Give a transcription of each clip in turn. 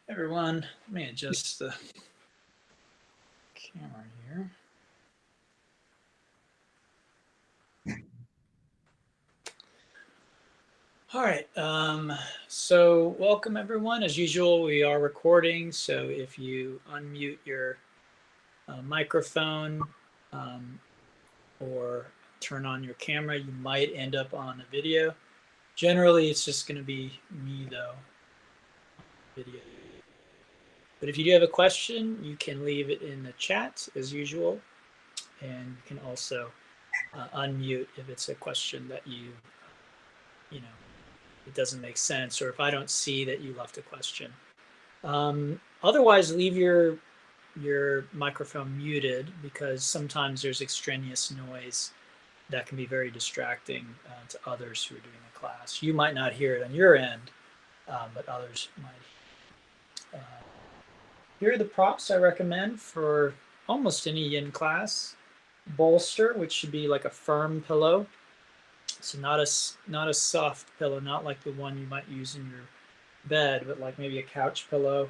Everyone, let me adjust the camera here. All right, so welcome everyone. As usual, we are recording, so if you unmute your microphone or turn on your camera, you might end up on a video. Generally, it's just going to be me though, video. But if you do have a question, you can leave it in the chat as usual, and you can also unmute if it's a question that you know, it doesn't make sense, or if I don't see that you left a question. Otherwise, leave your microphone muted, because sometimes there's extraneous noise that can be very distracting to others who are doing the class. You might not hear it on your end, but others might. Here are the props I recommend for almost any yin class. Bolster, which should be like a firm pillow. So not a soft pillow, not like the one you might use in your bed, but like maybe a couch pillow.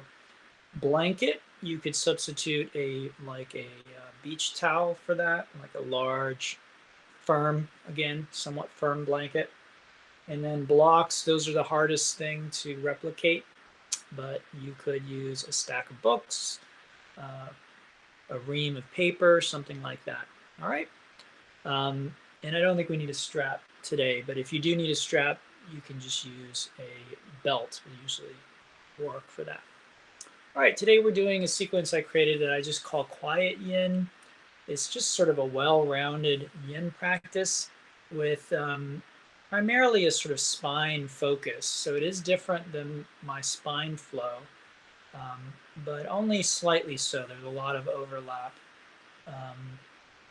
Blanket, you could substitute a beach towel for that, like a large, firm, again, somewhat firm blanket. And then blocks, those are the hardest thing to replicate, but you could use a stack of books, a ream of paper, something like that. All right. And I don't think we need a strap today, but if you do need a strap, you can just use a belt. We usually work for that. All right, today we're doing a sequence I created that I just call Quiet Yin. It's just sort of a well-rounded yin practice with primarily a sort of spine focus. So it is different than my spine flow, but only slightly so. There's a lot of overlap.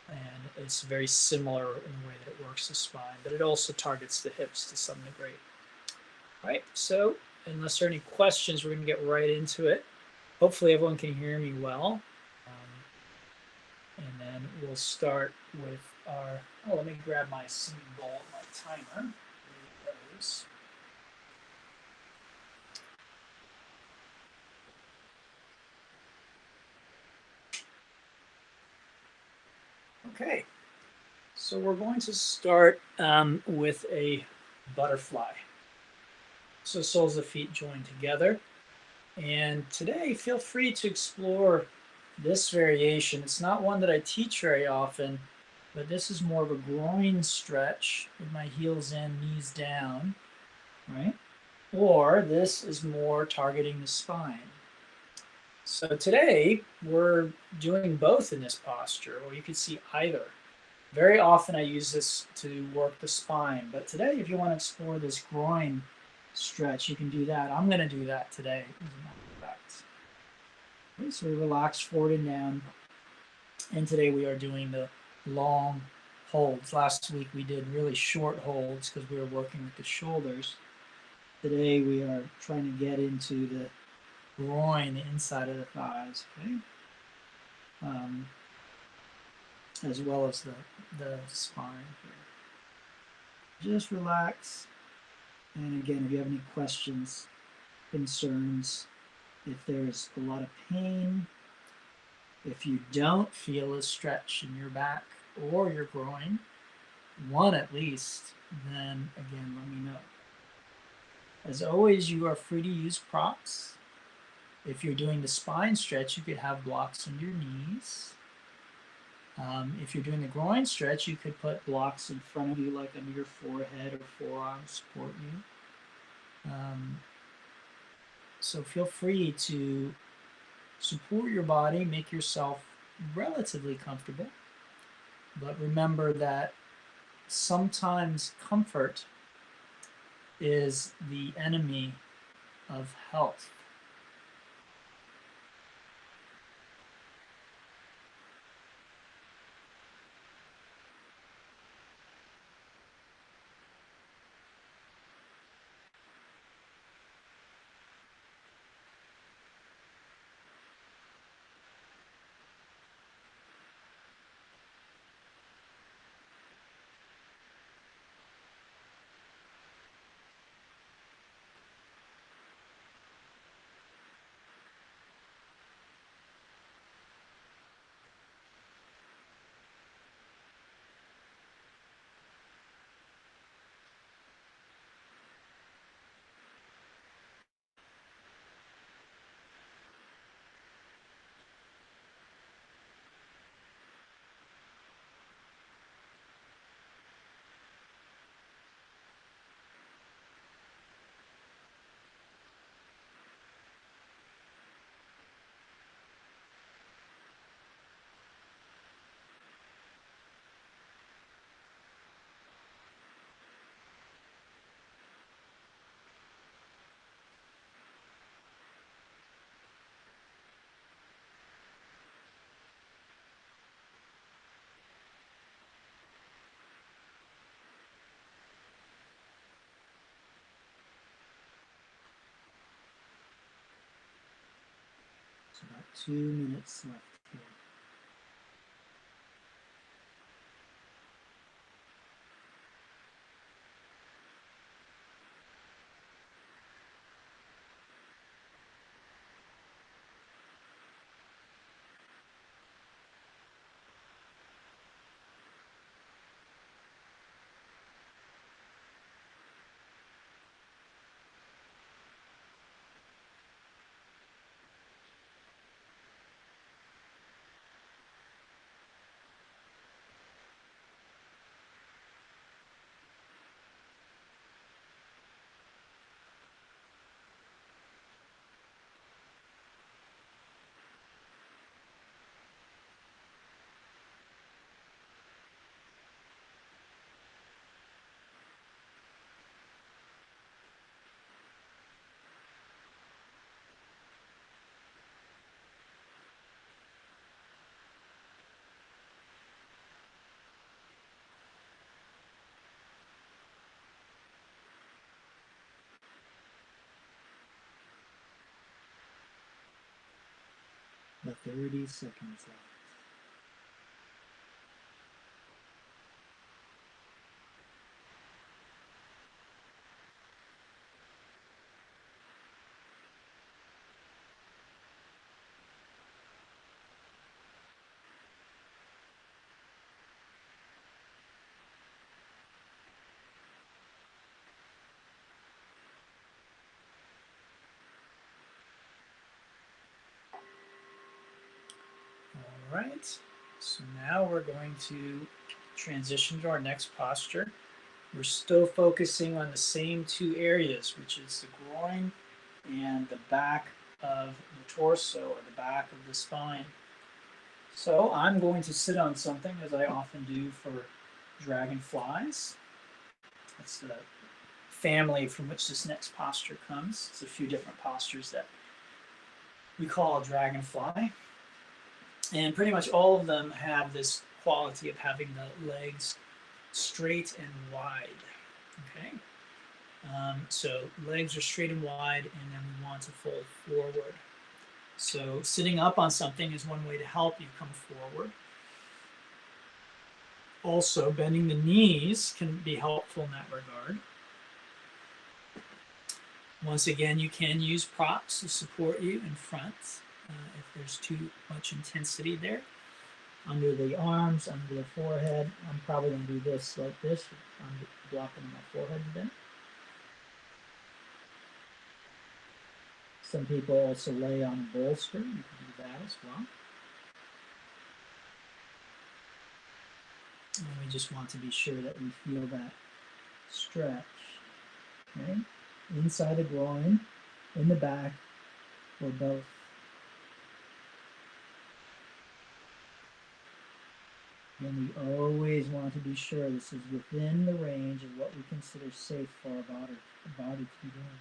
And it's very similar in the way that it works the spine, but it also targets the hips to some degree. All right, so unless there are any questions, we're going to get right into it. Hopefully everyone can hear me well. And then we'll start with our, let me grab my singing bowl, my timer. There it goes. Okay, so we're going to start with a butterfly. So soles of feet joined together. And today, feel free to explore this variation. It's not one that I teach very often, but this is more of a groin stretch with my heels in, knees down, right? Or this is more targeting the spine. So today, we're doing both in this posture, or you could see either. Very often I use this to work the spine, but today, if you want to explore this groin stretch, you can do that. I'm going to do that today. Okay, so we relax forward and down, and today we are doing the long holds. Last week we did really short holds because we were working with the shoulders. Today we are trying to get into the groin, the inside of the thighs, okay? As well as the spine here. Just relax. And again, if you have any questions, concerns, if there's a lot of pain, if you don't feel a stretch in your back or your groin, one at least, then again, let me know. As always, you are free to use props. If you're doing the spine stretch, you could have blocks in your knees. If you're doing the groin stretch, you could put blocks in front of you, like under your forehead or forearm, support you. So feel free to support your body, make yourself relatively comfortable. But remember that sometimes comfort is the enemy of health. 2 minutes left here. The 30 seconds left. All right, so now we're going to transition to our next posture. We're still focusing on the same two areas, which is the groin and the back of the torso or the back of the spine. So I'm going to sit on something, as I often do for dragonflies. That's the family from which this next posture comes. It's a few different postures that we call a dragonfly. And pretty much all of them have this quality of having the legs straight and wide. Okay, so legs are straight and wide, and then we want to fold forward. So sitting up on something is one way to help you come forward. Also, bending the knees can be helpful in that regard. Once again, you can use props to support you in front if there's too much intensity there. Under the arms, under the forehead. I'm probably going to do this like this. I'm blocking my forehead a bit. Some people also lay on a bolster. You can do that as well. And we just want to be sure that we feel that stretch. Okay? Inside the groin, in the back, or both. And we always want to be sure this is within the range of what we consider safe for our body to be doing.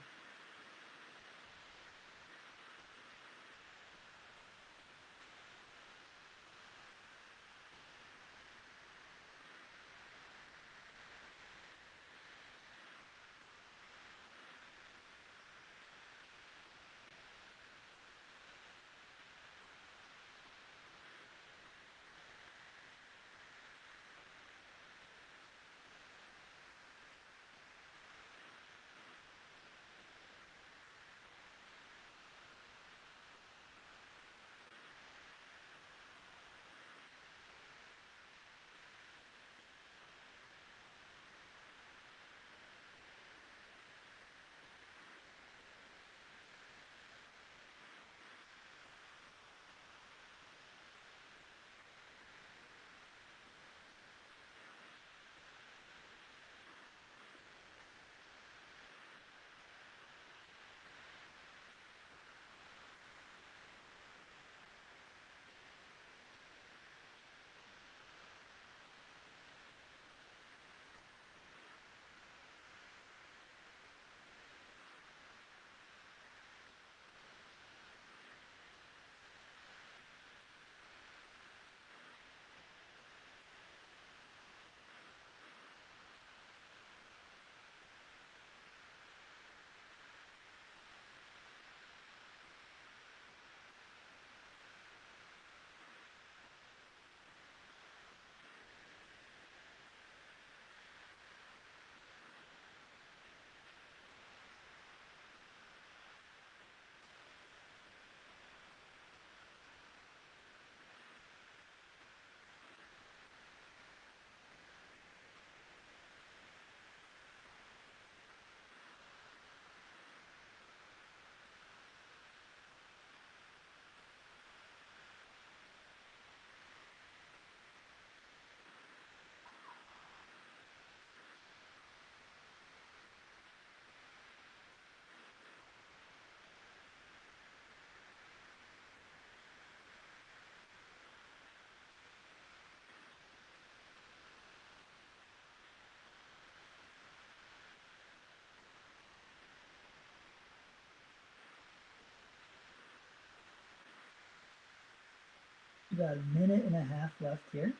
About a minute and a half left here.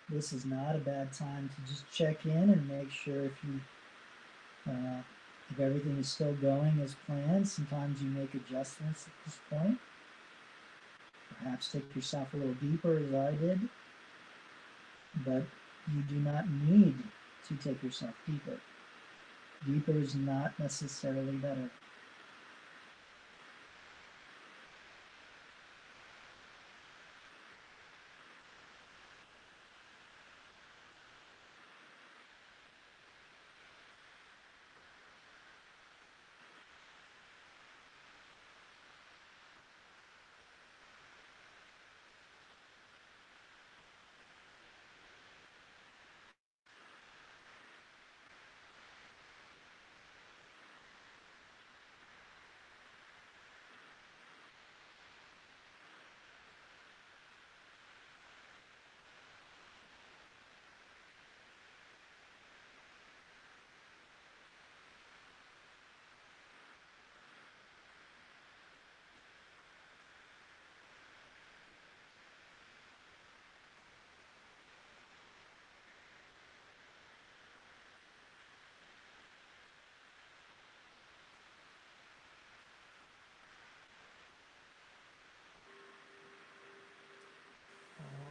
This is not a bad time to just check in and make sure if everything is still going as planned. Sometimes you make adjustments at this point. Perhaps take yourself a little deeper as I did, but you do not need to take yourself deeper. Deeper is not necessarily better.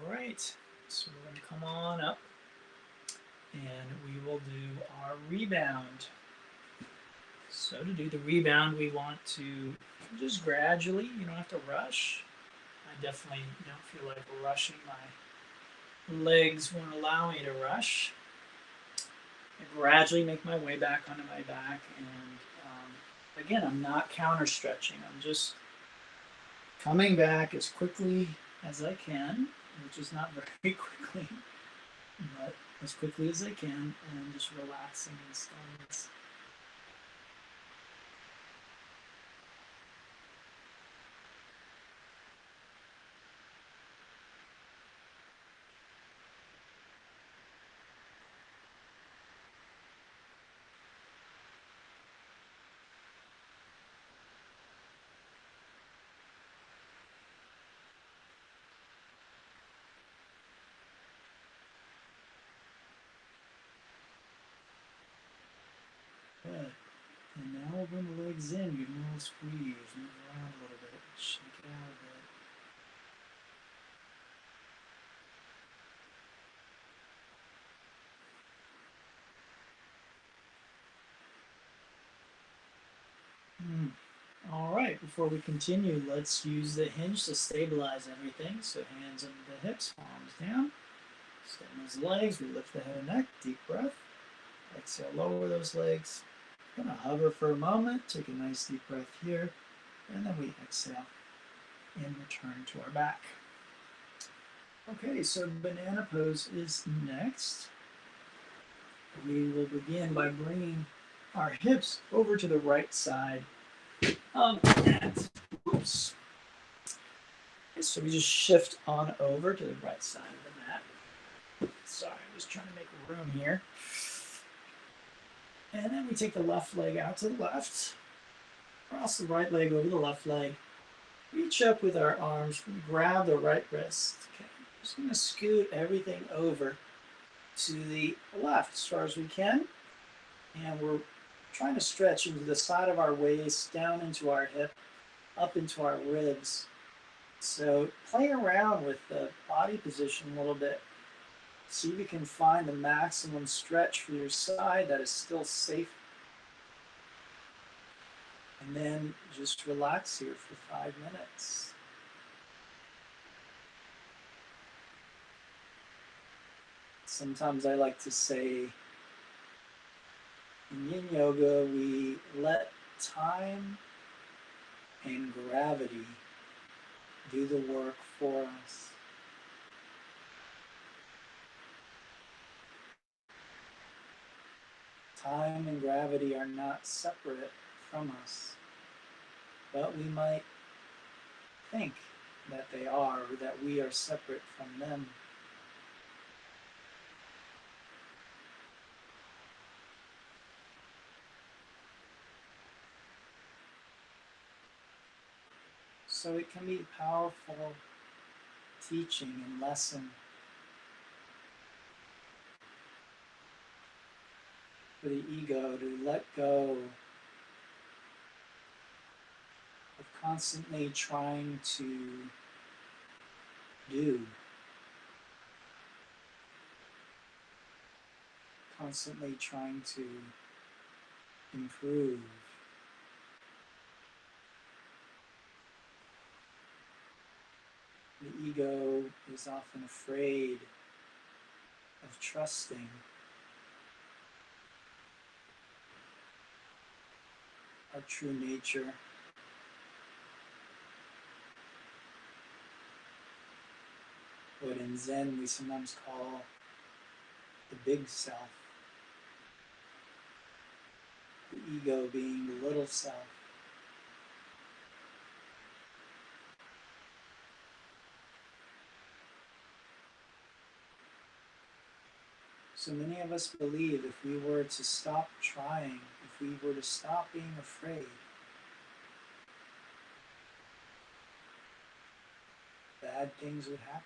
All right, so we're going to come on up and we will do our rebound. So to do the rebound, we want to just gradually, you don't have to rush. I definitely don't feel like rushing. My legs won't allow me to rush. I gradually make my way back onto my back, and again, I'm not counter stretching. I'm just coming back as quickly as I can, which is not very quickly, but as quickly as I can, and just relaxing in stillness. Good. And now we'll bring the legs in. Give them a little squeeze. Move around a little bit. Shake it out a bit. All right, before we continue, let's use the hinge to stabilize everything. So hands under the hips, palms down. Extend those legs. We lift the head and neck. Deep breath. Exhale, lower those legs. Gonna hover for a moment. Take a nice deep breath here. And then we exhale and return to our back. Okay, so banana pose is next. We will begin by bringing our hips over to the right side of the mat. Oops. Okay, so we just shift on over to the right side of the mat. Sorry, I'm just trying to make room here. And then we take the left leg out to the left. Cross the right leg over the left leg. Reach up with our arms. Grab the right wrist. Okay, just going to scoot everything over to the left as far as we can. And we're trying to stretch into the side of our waist, down into our hip, up into our ribs. So play around with the body position a little bit. See if you can find the maximum stretch for your side that is still safe. And then just relax here for 5 minutes. Sometimes I like to say, in Yin Yoga, we let time and gravity do the work for us. Time and gravity are not separate from us, but we might think that they are, or that we are separate from them. So it can be powerful teaching and lesson for the ego to let go of constantly trying to do, constantly trying to improve. The ego is often afraid of trusting our true nature. What in Zen we sometimes call the big self, the ego being the little self. So many of us believe if we were to stop trying, if we were to stop being afraid, bad things would happen.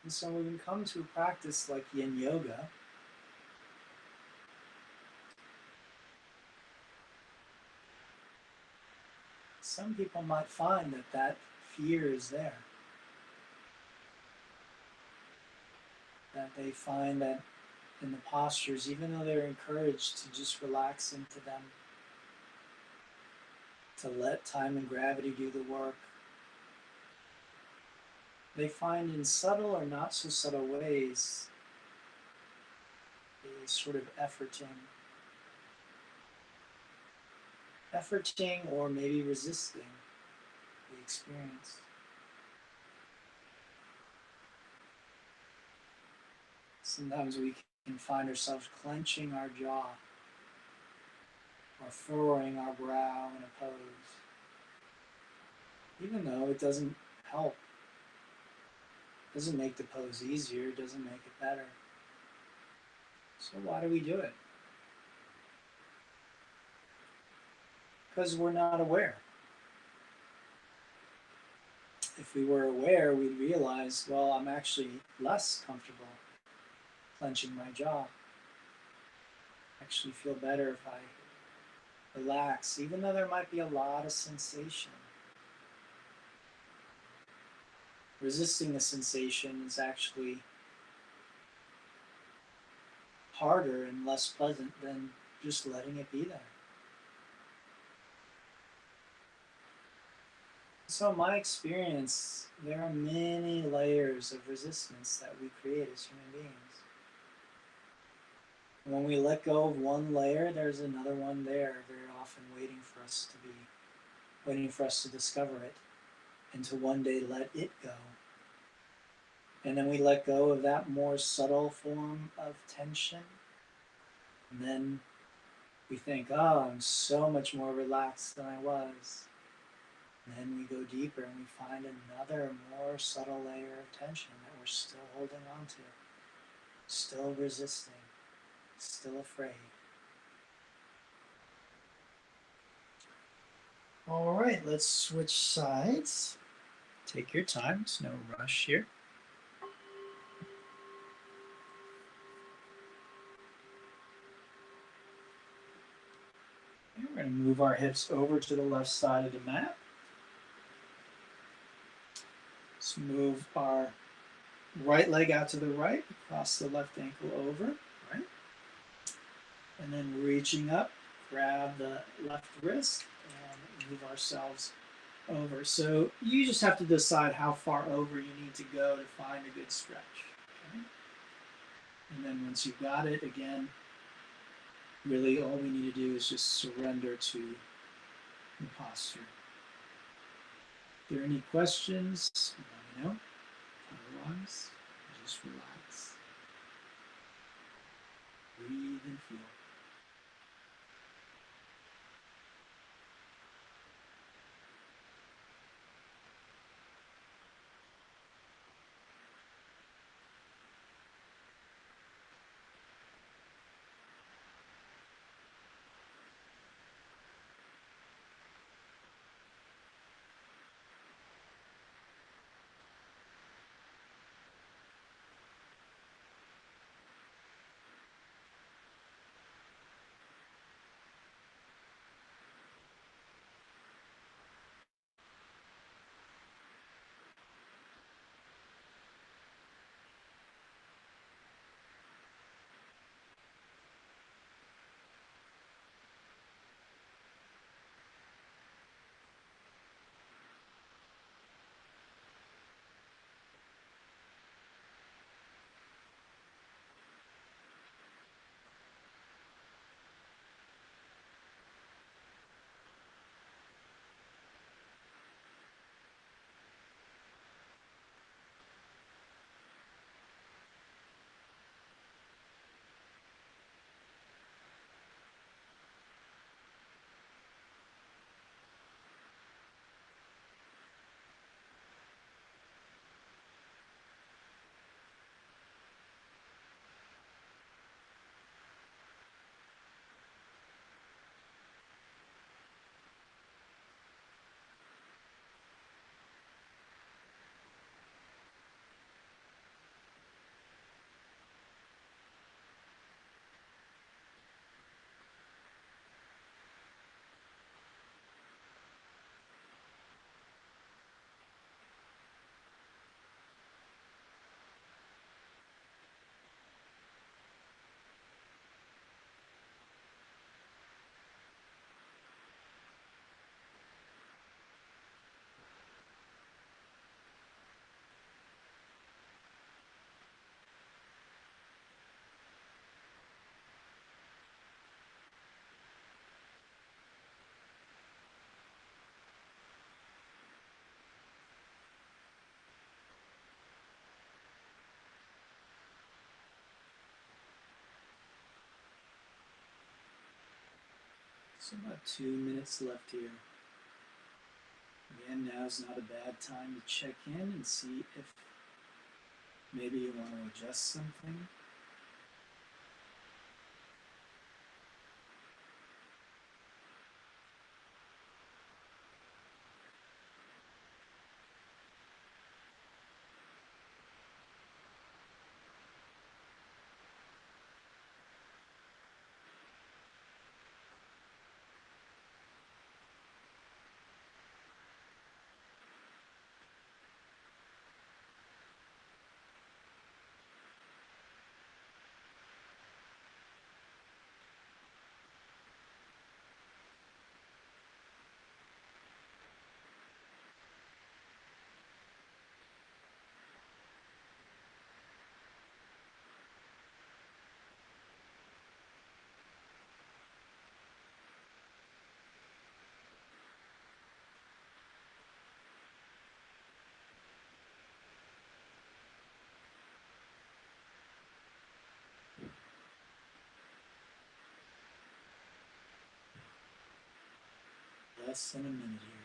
And so when we come to a practice like Yin Yoga, some people might find that that fear is there. That they find that in the postures, even though they're encouraged to just relax into them, to let time and gravity do the work, they find in subtle or not so subtle ways a sort of efforting or maybe resisting the experience. Sometimes we can find ourselves clenching our jaw or furrowing our brow in a pose, even though it doesn't help. It doesn't make the pose easier, it doesn't make it better. So why do we do it? Because we're not aware. If we were aware, we'd realize, well, I'm actually less comfortable clenching my jaw. I actually feel better if I relax, even though there might be a lot of sensation. Resisting the sensation is actually harder and less pleasant than just letting it be there. So in my experience, there are many layers of resistance that we create as human beings. When we let go of one layer, there's another one there, very often waiting for us to discover it, and to one day let it go. And then we let go of that more subtle form of tension, and then we think, oh, I'm so much more relaxed than I was. And then we go deeper and we find another more subtle layer of tension that we're still holding on to, still resisting, still afraid. All right, let's switch sides. Take your time, there's no rush here. Okay, we're going to move our hips over to the left side of the mat. Let's move our right leg out to the right, across the left ankle over, right? And then reaching up, grab the left wrist and move ourselves over. So you just have to decide how far over you need to go to find a good stretch. Okay? And then once you've got it, again, really all we need to do is just surrender to the posture. If there are any questions, let me know. Otherwise, just relax. Breathe and feel. So about 2 minutes left here. Again, now's not a bad time to check in and see if maybe you want to adjust something. Less than a minute here.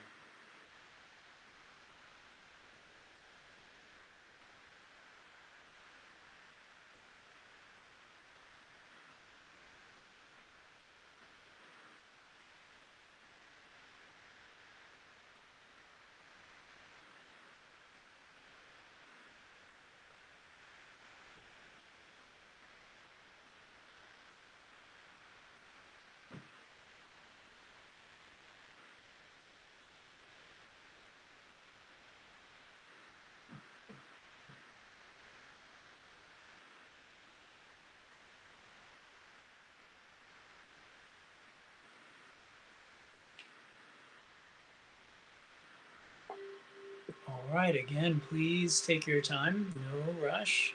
All right, again, please take your time, no rush.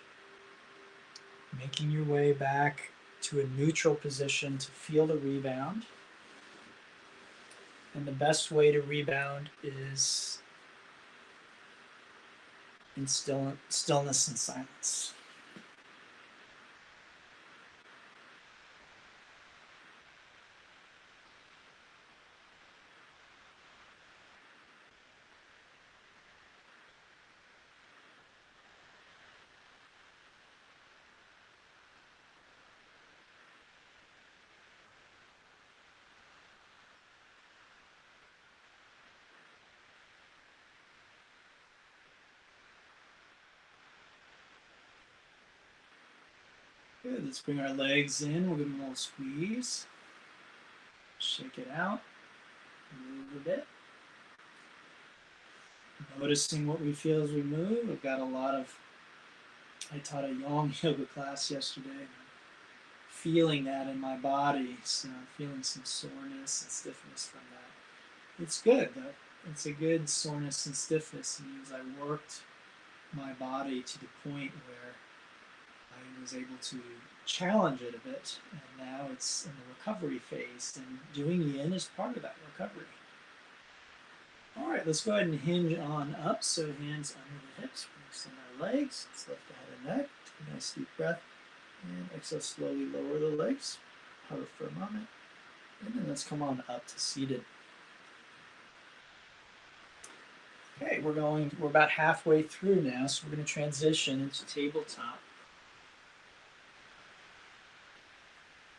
Making your way back to a neutral position to feel the rebound. And the best way to rebound is in stillness and silence. Good, let's bring our legs in. We'll give them a little squeeze. Shake it out. Move a bit. Noticing what we feel as we move. I taught a Yang yoga class yesterday. Feeling that in my body. So feeling some soreness and stiffness from that. It's good though. It's a good soreness and stiffness. It means I worked my body to the point where I was able to challenge it a bit, and now it's in the recovery phase, and doing yin is part of that recovery. All right, let's go ahead and hinge on up. So hands under the hips, extend our legs. Let's lift the head and neck. Take a nice deep breath, and exhale, slowly lower the legs. Hover for a moment, and then let's come on up to seated. Okay, we're about halfway through now, so we're going to transition into tabletop.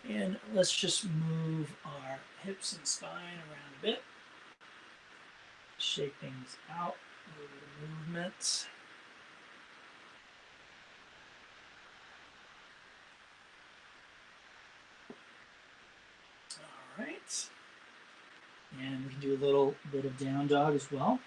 And let's just move our hips and spine around a bit. Shake things out, a little bit of movement. All right. And we can do a little bit of down dog as well.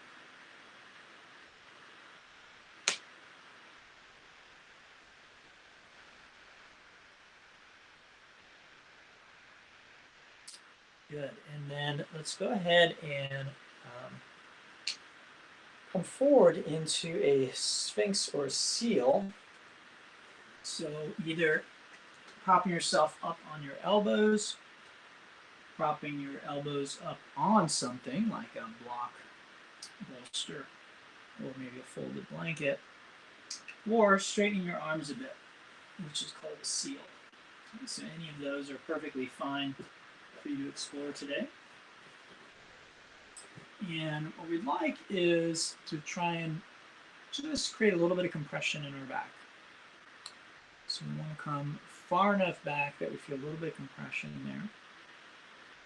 Good. And then let's go ahead and come forward into a sphinx or seal. So either propping yourself up on your elbows, propping your elbows up on something like a block, bolster, or maybe a folded blanket, or straightening your arms a bit, which is called a seal. So any of those are perfectly fine. for you to explore today. And what we'd like is to try and just create a little bit of compression in our back. So we want to come far enough back that we feel a little bit of compression in there.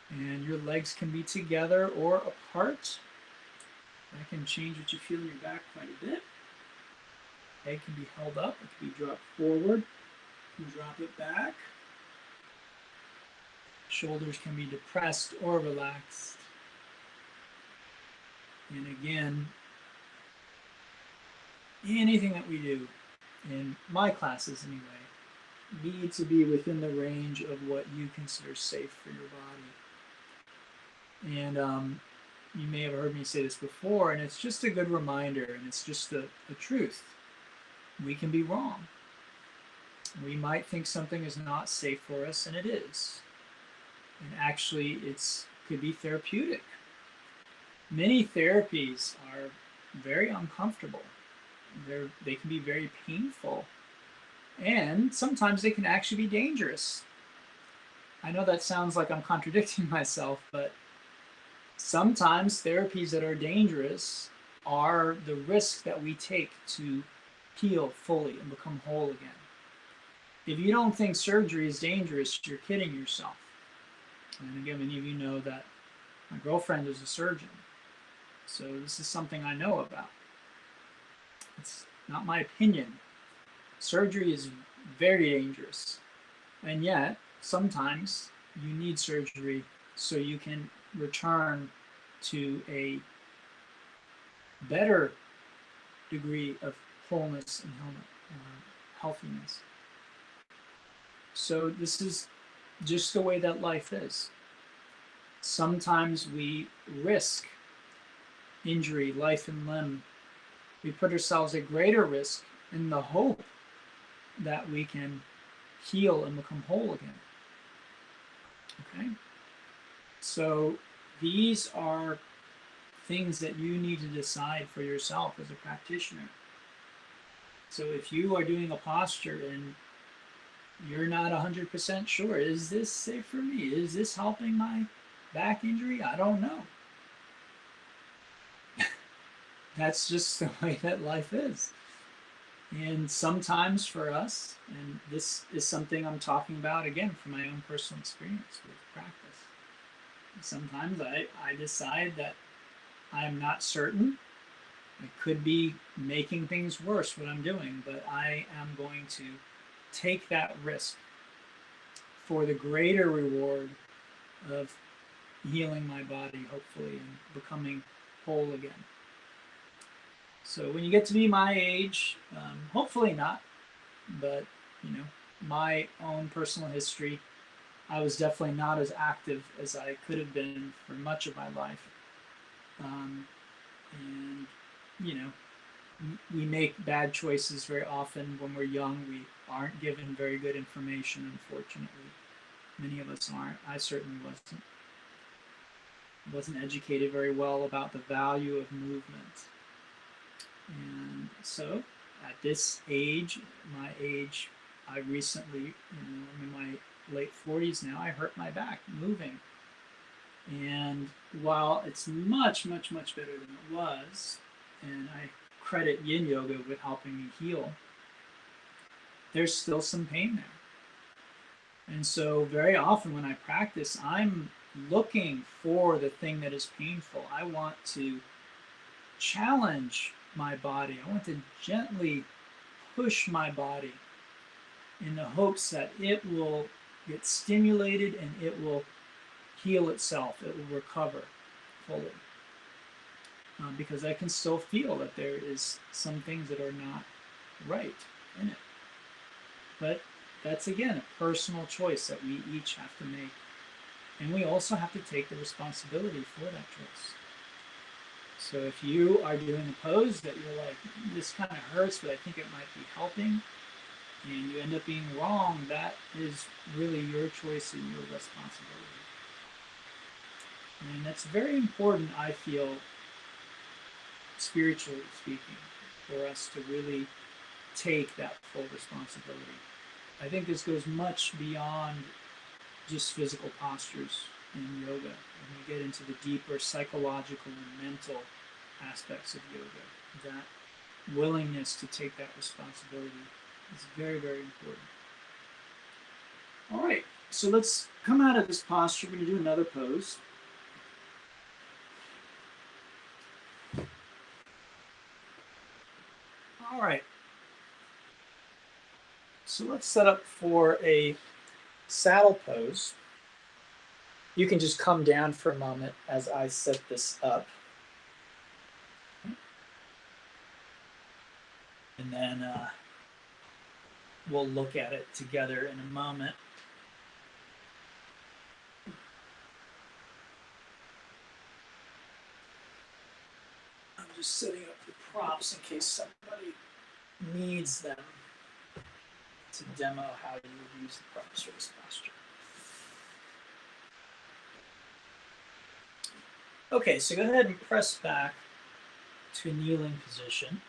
And your legs can be together or apart. That can change what you feel in your back quite a bit. Head can be held up, it can be dropped forward. You drop it back. Shoulders can be depressed or relaxed. And again, anything that we do, in my classes anyway, need to be within the range of what you consider safe for your body. And you may have heard me say this before, and it's just a good reminder, and it's just the truth. We can be wrong. We might think something is not safe for us, and it is. And actually, it could be therapeutic. Many therapies are very uncomfortable. They can be very painful. And sometimes they can actually be dangerous. I know that sounds like I'm contradicting myself, but sometimes therapies that are dangerous are the risk that we take to heal fully and become whole again. If you don't think surgery is dangerous, you're kidding yourself. And again, many of you know that my girlfriend is a surgeon. So this is something I know about. It's not my opinion. Surgery is very dangerous. And yet, sometimes you need surgery so you can return to a better degree of wholeness and healthiness. So this is just the way that life is. Sometimes we risk injury, life and limb. We put ourselves at greater risk in the hope that we can heal and become whole again. Okay? So these are things that you need to decide for yourself as a practitioner. So if you are doing a posture and you're not 100% sure, is this safe for me? Is this helping my back injury? I don't know. That's just the way that life is. And sometimes for us, and this is something I'm talking about again from my own personal experience with practice, sometimes I decide that I'm not certain. I could be making things worse what I'm doing, but I am going to take that risk for the greater reward of healing my body, hopefully, and becoming whole again. So when you get to be my age, hopefully not, but my own personal history, I was definitely not as active as I could have been for much of my life. And we make bad choices very often when we're young. We aren't given very good information, unfortunately. Many of us aren't. I certainly wasn't educated very well about the value of movement. And so at this age, my age, I recently, I'm in my late 40s now, I hurt my back moving. And while it's much, much, much better than it was, and I credit Yin Yoga with helping me heal, there's still some pain there. And so very often when I practice, I'm looking for the thing that is painful. I want to challenge my body. I want to gently push my body in the hopes that it will get stimulated and it will heal itself. It will recover fully. Because I can still feel that there is some things that are not right in it. But that's, again, a personal choice that we each have to make. And we also have to take the responsibility for that choice. So if you are doing a pose that you're like, this kind of hurts, but I think it might be helping, and you end up being wrong, that is really your choice and your responsibility. And that's very important, I feel, spiritually speaking, for us to really take that full responsibility. I think this goes much beyond just physical postures. in yoga, when you get into the deeper psychological and mental aspects of yoga. That willingness to take that responsibility is very, very important. All right, so let's come out of this posture. We're going to do another pose. All right. So let's set up for a saddle pose. You can just come down for a moment as I set this up. And then we'll look at it together in a moment. I'm just setting up the props in case somebody needs them to demo how you would use the props for this posture. Okay, so go ahead and press back to a kneeling position.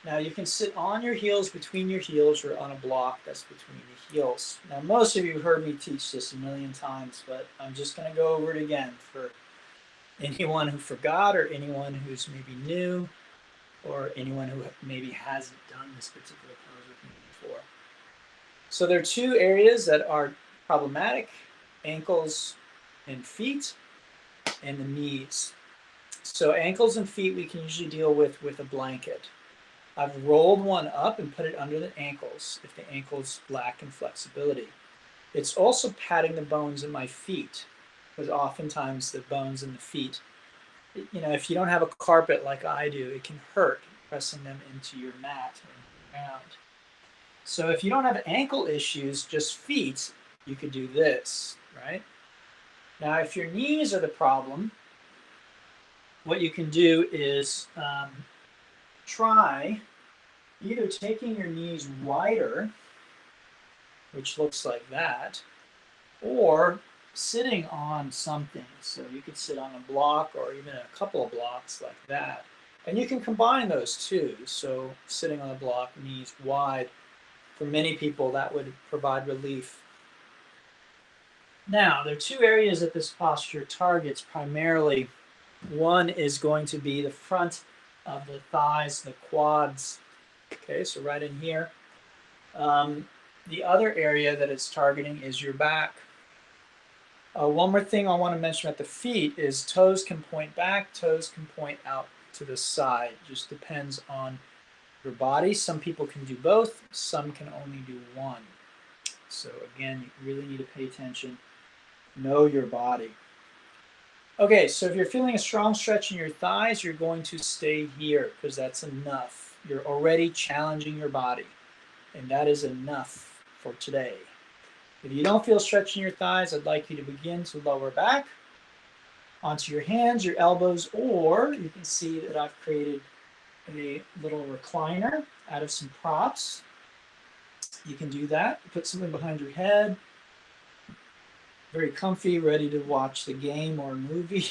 Now you can sit on your heels, between your heels, or on a block that's between the heels. Now most of you have heard me teach this a million times, but I'm just going to go over it again for anyone who forgot or anyone who's maybe new or anyone who maybe hasn't done this particular pose with me before. So there are two areas that are problematic: ankles and feet, and the knees. So ankles and feet we can usually deal with a blanket. I've rolled one up and put it under the ankles if the ankles lack in flexibility. It's also patting the bones in my feet, because oftentimes the bones in the feet, you know, if you don't have a carpet like I do, it can hurt pressing them into your mat and ground. So if you don't have ankle issues, just feet, you could do this, right? Now, if your knees are the problem, what you can do is try either taking your knees wider, which looks like that, or sitting on something. So you could sit on a block or even a couple of blocks like that. And you can combine those two. So sitting on a block, knees wide, for many people that would provide relief. Now, there are two areas that this posture targets primarily. One is going to be the front of the thighs, the quads. Okay, so right in here. The other area that it's targeting is your back. One more thing I want to mention about the feet is toes can point back, toes can point out to the side. Just depends on your body. Some people can do both, some can only do one. So again, you really need to pay attention. Know your body. Okay, so if you're feeling a strong stretch in your thighs, you're going to stay here because that's enough. You're already challenging your body, and that is enough for today. If you don't feel stretch in your thighs, I'd like you to begin to lower back onto your hands, your elbows, or you can see that I've created a little recliner out of some props. You can do that. Put something behind your head. Very comfy, ready to watch the game or a movie.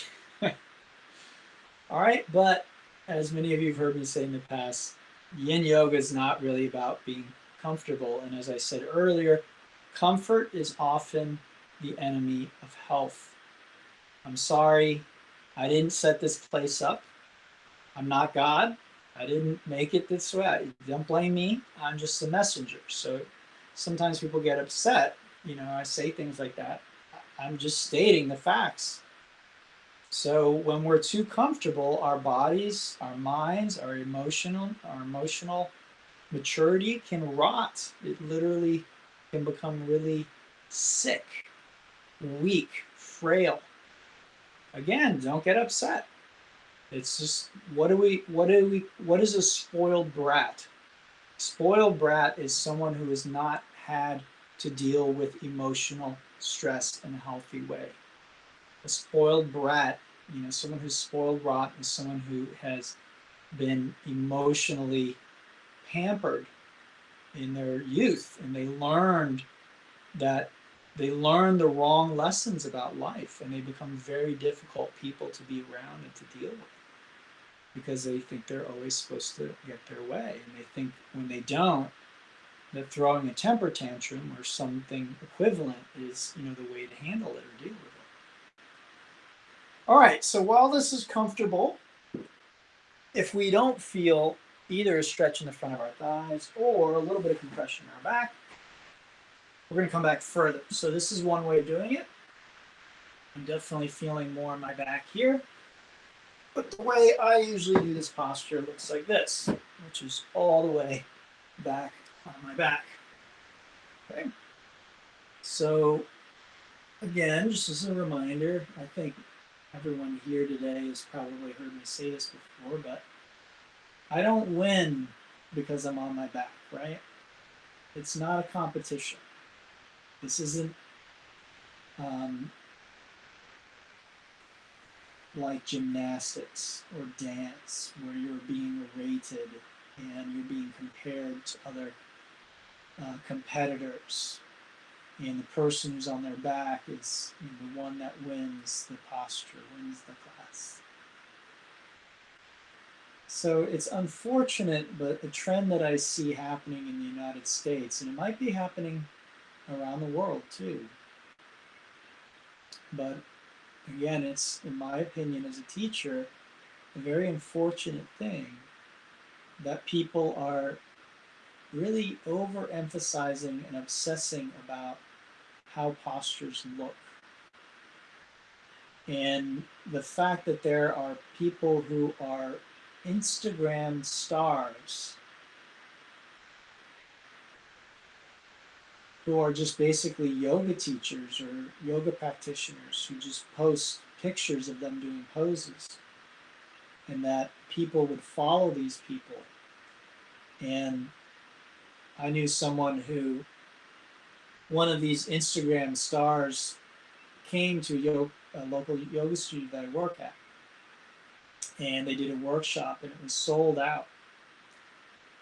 All right, but as many of you have heard me say in the past, Yin Yoga is not really about being comfortable. And as I said earlier, comfort is often the enemy of health. I'm sorry, I didn't set this place up. I'm not God. I didn't make it this way. Don't blame me. I'm just a messenger. So sometimes people get upset. You know, I say things like that. I'm just stating the facts. So when we're too comfortable, our bodies, our minds, our emotional maturity can rot. It literally can become really sick, weak, frail. Again, don't get upset. It's just what is a spoiled brat? Spoiled brat is someone who has not had to deal with emotional stress in a healthy way. A spoiled brat, you know, someone who's spoiled rot is someone who has been emotionally pampered in their youth, and they learned the wrong lessons about life, and they become very difficult people to be around and to deal with because they think they're always supposed to get their way, and they think when they don't, that throwing a temper tantrum or something equivalent is, the way to handle it or deal with it. All right, so while this is comfortable, if we don't feel either a stretch in the front of our thighs or a little bit of compression in our back, we're going to come back further. So this is one way of doing it. I'm definitely feeling more in my back here. But the way I usually do this posture looks like this, which is all the way back on my back. Okay. So again, just as a reminder, I think everyone here today has probably heard me say this before, but I don't win because I'm on my back, right? It's not a competition. This isn't like gymnastics or dance where you're being rated and you're being compared to other competitors, and the person who's on their back is the one that wins the posture, wins the class. So it's unfortunate, but a trend that I see happening in the United States, and it might be happening around the world too, but again, it's, in my opinion as a teacher, a very unfortunate thing that people are really overemphasizing and obsessing about how postures look. And the fact that there are people who are Instagram stars who are just basically yoga teachers or yoga practitioners who just post pictures of them doing poses, and that people would follow these people. And I knew someone who, one of these Instagram stars, came to a local yoga studio that I work at, and they did a workshop and it was sold out.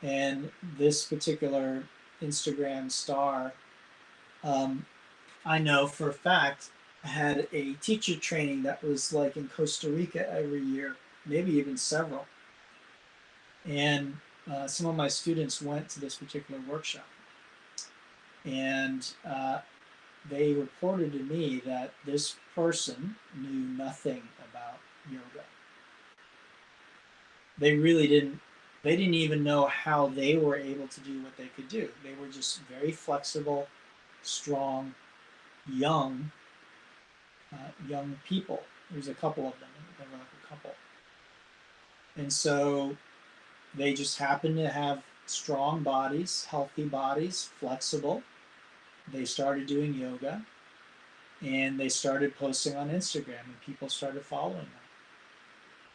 And this particular Instagram star, I know for a fact, had a teacher training that was like in Costa Rica every year, maybe even several. And some of my students went to this particular workshop, and they reported to me that this person knew nothing about yoga. They really didn't. They didn't even know how they were able to do what they could do. They were just very flexible, strong, young people. There was a couple of them. They were like a couple. And so they just happened to have strong bodies, healthy bodies, flexible. They started doing yoga, and they started posting on Instagram, and people started following them.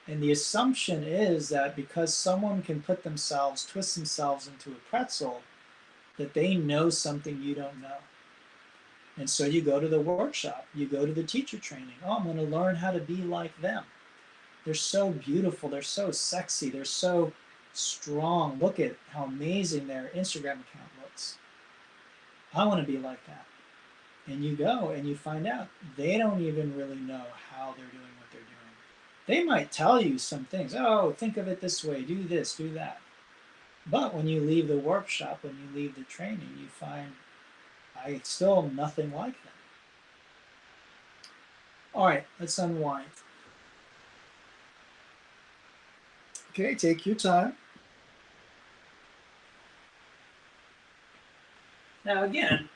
And the assumption is that because someone can twist themselves into a pretzel, that they know something you don't know. And so you go to the workshop, you go to the teacher training. Oh, I'm going to learn how to be like them. They're so beautiful, they're so sexy, they're so strong. Look at how amazing their Instagram account looks. I want to be like that. And you go and you find out they don't even really know how they're doing what they're doing. They might tell you some things. Oh, think of it this way, do this, do that. But when you leave the workshop, when you leave the training, you find I still am nothing like them. All right, let's unwind. Okay, take your time. Now again,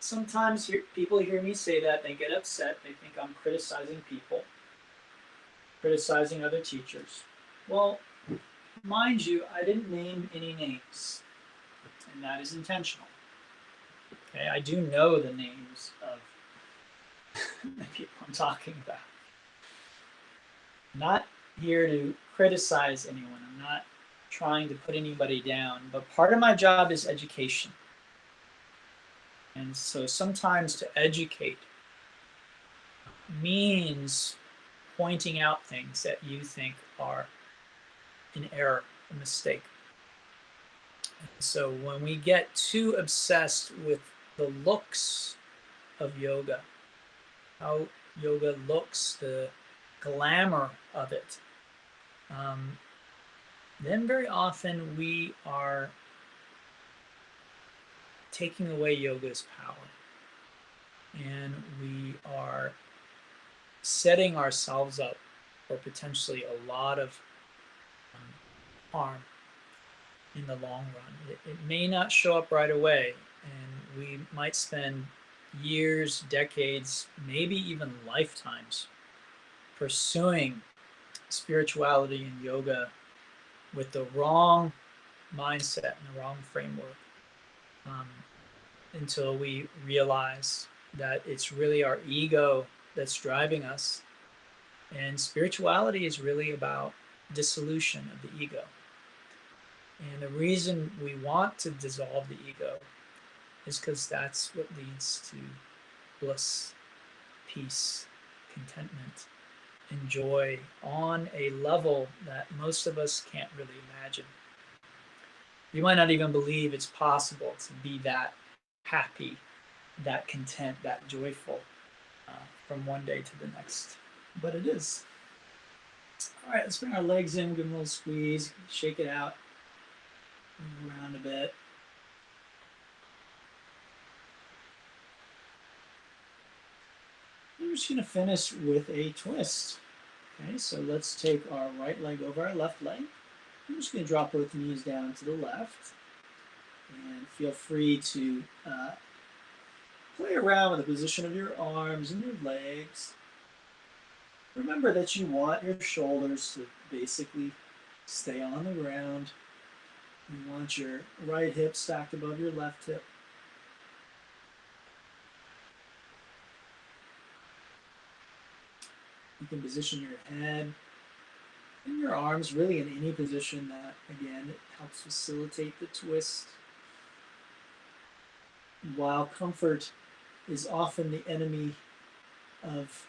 sometimes people hear me say that, they get upset, they think I'm criticizing people, criticizing other teachers. Well, mind you, I didn't name any names, and that is intentional. Okay, I do know the names of the people I'm talking about. I'm not here to criticize anyone. I'm not trying to put anybody down, but part of my job is education. And so sometimes to educate means pointing out things that you think are an error, a mistake. And so when we get too obsessed with the looks of yoga, how yoga looks, the glamour of it, then very often we are taking away yoga's power. And we are setting ourselves up for potentially a lot of harm in the long run. It may not show up right away, and we might spend years, decades, maybe even lifetimes pursuing spirituality and yoga with the wrong mindset and the wrong framework, um, until we realize that it's really our ego that's driving us. And spirituality is really about dissolution of the ego. And the reason we want to dissolve the ego is because that's what leads to bliss, peace, contentment, and joy on a level that most of us can't really imagine. You might not even believe it's possible to be that happy, that content, that joyful from one day to the next. But it is. All right, let's bring our legs in, give them a little squeeze, shake it out, move around a bit. We're just going to finish with a twist. Okay, so let's take our right leg over our left leg. I'm just going to drop both knees down to the left. And feel free to play around with the position of your arms and your legs. Remember that you want your shoulders to basically stay on the ground. You want your right hip stacked above your left hip. You can position your head and your arms really in any position that, again, it helps facilitate the twist. While comfort is often the enemy of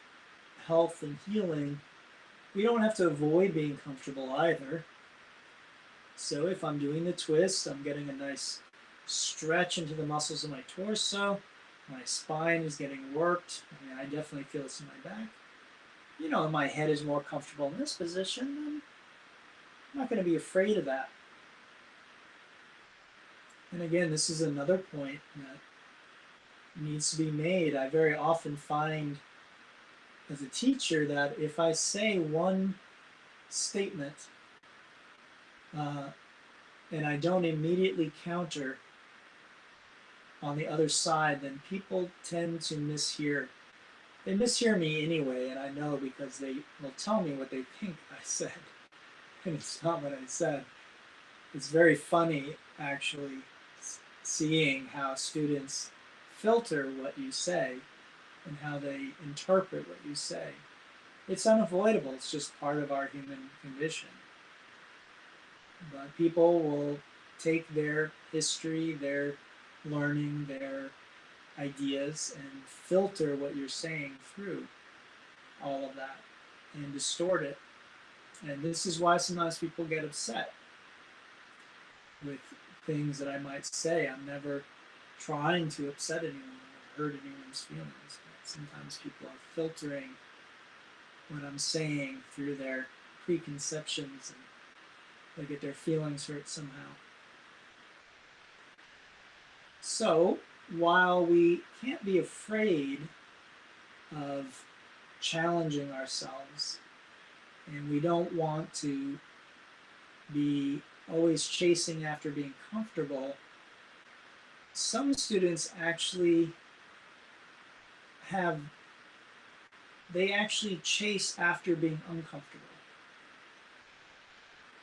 health and healing, we don't have to avoid being comfortable either. So if I'm doing the twist, I'm getting a nice stretch into the muscles of my torso. My spine is getting worked. I mean, I definitely feel this in my back. You know, my head is more comfortable in this position, then I'm not going to be afraid of that. And again, this is another point that needs to be made. I very often find as a teacher that if I say one statement and I don't immediately counter on the other side, then people tend to mishear. They mishear me anyway, and I know because they will tell me what they think I said. And it's not what I said. It's very funny, actually, seeing how students filter what you say and how they interpret what you say. It's unavoidable. It's just part of our human condition. But people will take their history, their learning, their ideas, and filter what you're saying through all of that and distort it. And this is why sometimes people get upset with things that I might say. I'm never trying to upset anyone or hurt anyone's feelings. But sometimes people are filtering what I'm saying through their preconceptions, and they get their feelings hurt somehow. So while we can't be afraid of challenging ourselves, and we don't want to be always chasing after being comfortable, some students actually chase after being uncomfortable.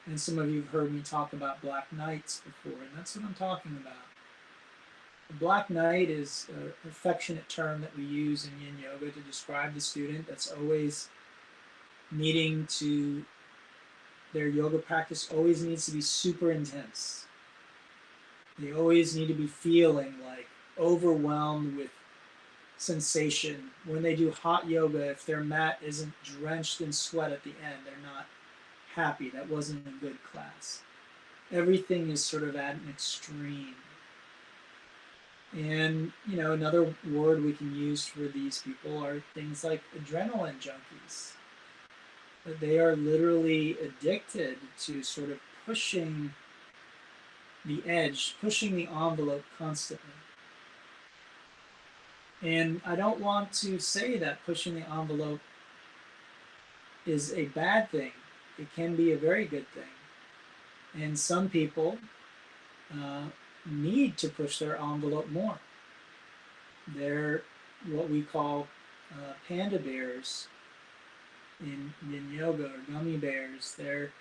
And some of you have heard me talk about black knights before, and that's what I'm talking about. The black knight is an affectionate term that we use in Yin Yoga to describe the student that's always needing to, their yoga practice always needs to be super intense. They always need to be feeling like overwhelmed with sensation. When they do hot yoga, if their mat isn't drenched in sweat at the end, they're not happy. That wasn't a good class. Everything is sort of at an extreme. And, you know, another word we can use for these people are things like adrenaline junkies. They are literally addicted to sort of pushing the edge, pushing the envelope constantly. And I don't want to say that pushing the envelope is a bad thing. It can be a very good thing. And some people uh, need to push their envelope more. They're what we call panda bears in Yin Yoga, or gummy bears. They're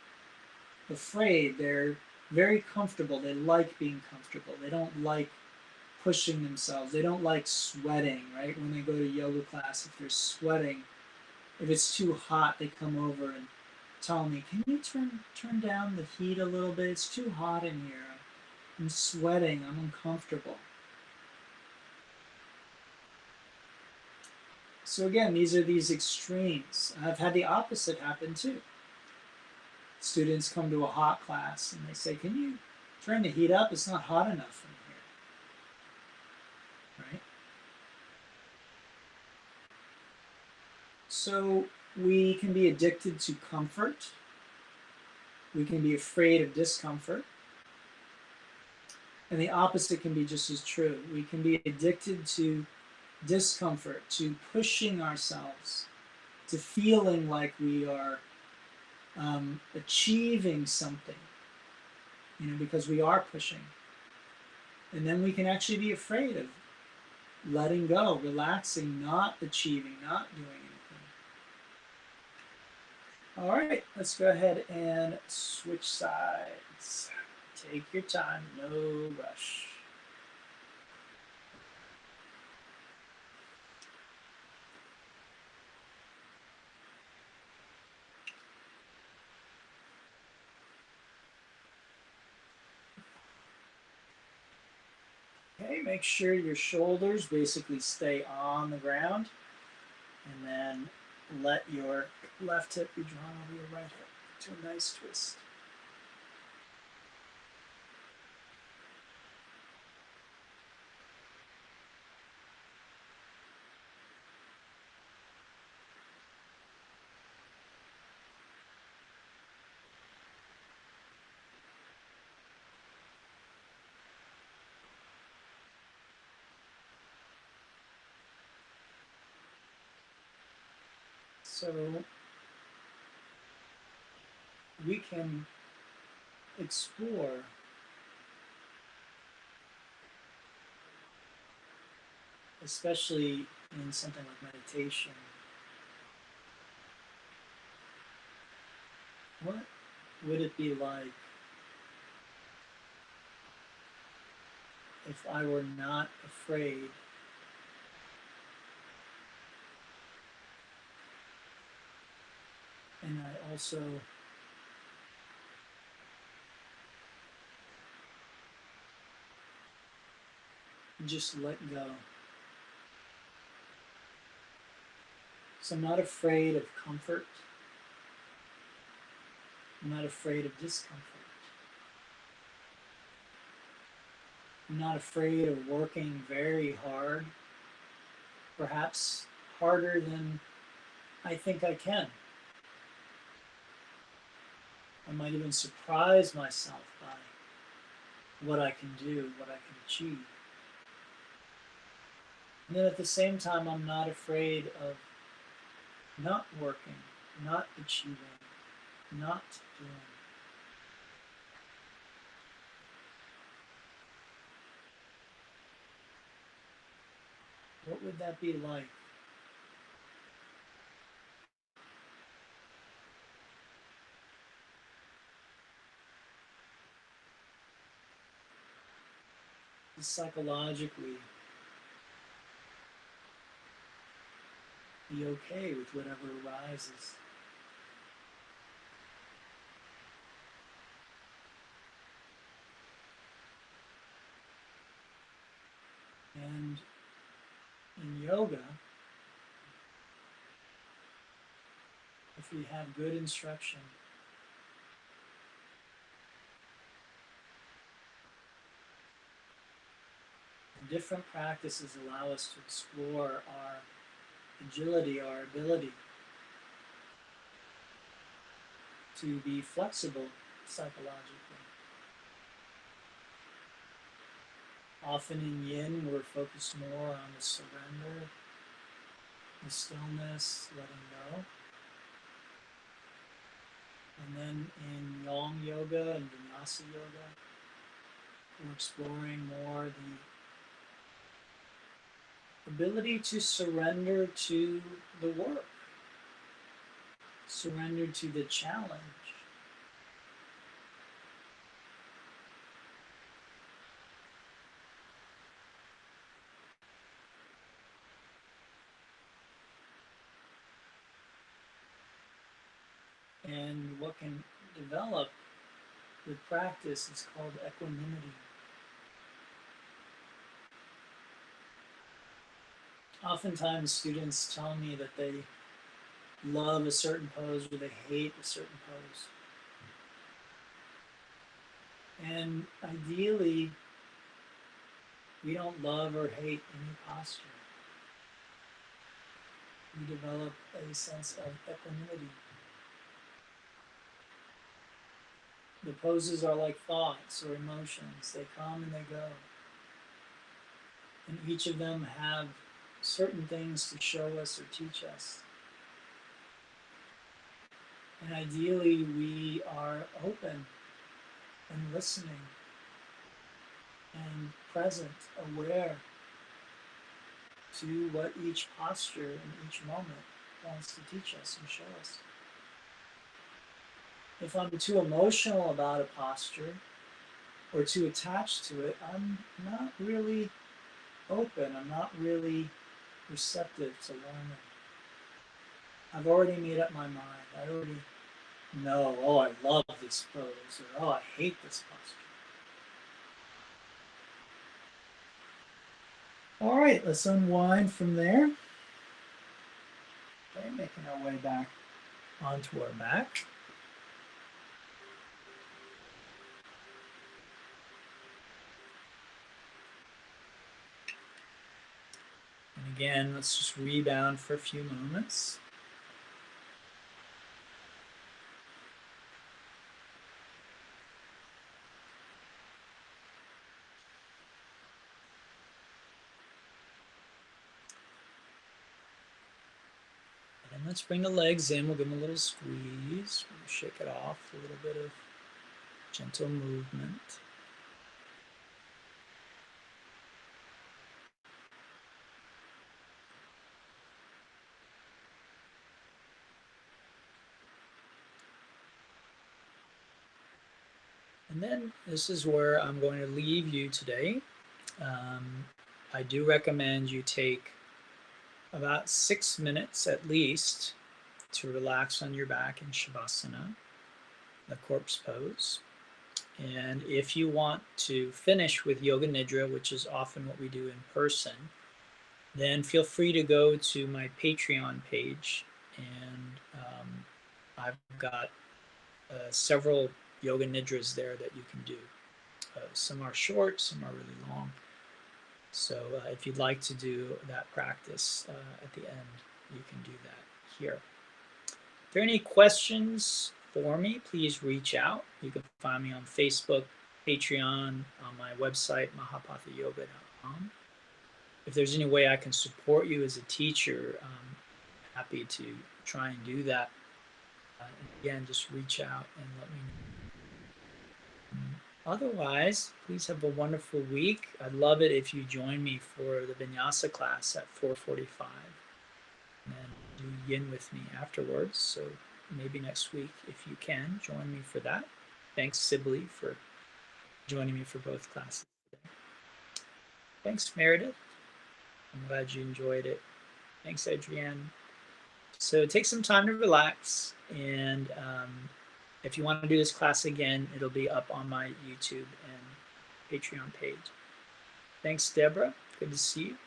afraid. They're very comfortable. They like being comfortable. They don't like pushing themselves. They don't like sweating, right? When they go to yoga class, if they're sweating, if it's too hot, they come over and tell me, "Can you turn down the heat a little bit? It's too hot in here. I'm sweating. I'm uncomfortable." So again, these are these extremes. I've had the opposite happen too. Students come to a hot class and they say, "Can you turn the heat up? It's not hot enough in here," right? So we can be addicted to comfort. We can be afraid of discomfort. And the opposite can be just as true. We can be addicted to discomfort, to pushing ourselves, to feeling like we are achieving something, because we are pushing. And then we can actually be afraid of letting go, relaxing, not achieving, not doing anything. All right, let's go ahead and switch sides. Take your time, no rush. Okay, make sure your shoulders basically stay on the ground, and then let your left hip be drawn over your right hip to a nice twist. So we can explore especially in something like meditation, what would it be like if I were not afraid and I also just let go? So I'm not afraid of comfort. I'm not afraid of discomfort. I'm not afraid of working very hard, perhaps harder than I think I can. I might even surprise myself by what I can do, what I can achieve. And then at the same time, I'm not afraid of not working, not achieving, not doing. What would that be like? To psychologically be okay with whatever arises. And in yoga, if we have good instruction, different practices allow us to explore our agility, our ability to be flexible psychologically. Often in Yin, we're focused more on the surrender, the stillness, letting go. And then in Yang Yoga and Vinyasa Yoga, we're exploring more the ability to surrender to the work, surrender to the challenge. And what can develop with practice is called equanimity. Oftentimes, students tell me that they love a certain pose or they hate a certain pose. And ideally, we don't love or hate any posture. We develop a sense of equanimity. The poses are like thoughts or emotions. They come and they go. And each of them have certain things to show us or teach us. And ideally, we are open and listening and present, aware to what each posture in each moment wants to teach us and show us. If I'm too emotional about a posture or too attached to it, I'm not really open. I'm not really receptive to learning. I've already made up my mind. I already know, oh, I love this pose, or oh, I hate this posture. All right, let's unwind from there. Okay, making our way back onto our back. And again, let's just rebound for a few moments. And let's bring the legs in. We'll give them a little squeeze. We'll shake it off, a little bit of gentle movement. And then this is where I'm going to leave you today. I do recommend you take about 6 minutes at least to relax on your back in Shavasana, the corpse pose. And if you want to finish with Yoga Nidra, which is often what we do in person, then feel free to go to my Patreon page. And I've got several Yoga Nidras there that you can do. Some are short, some are really long. So if you'd like to do that practice at the end, you can do that here. If there are any questions for me, please reach out. You can find me on Facebook, Patreon, on my website, mahapathayoga.com. If there's any way I can support you as a teacher, I'm happy to try and do that. And again, just reach out and let me know. Otherwise, please have a wonderful week. I'd love it if you join me for the Vinyasa class at 4:45 and then do Yin with me afterwards. So maybe next week, if you can, join me for that. Thanks, Sibley, for joining me for both classes today. Thanks, Meredith. I'm glad you enjoyed it. Thanks, Adrienne. So take some time to relax, and if you want to do this class again, it'll be up on my YouTube and Patreon page. Thanks, Deborah. Good to see you.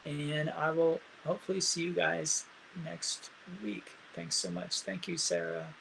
And I will hopefully see you guys next week. Thanks so much. Thank you, Sarah.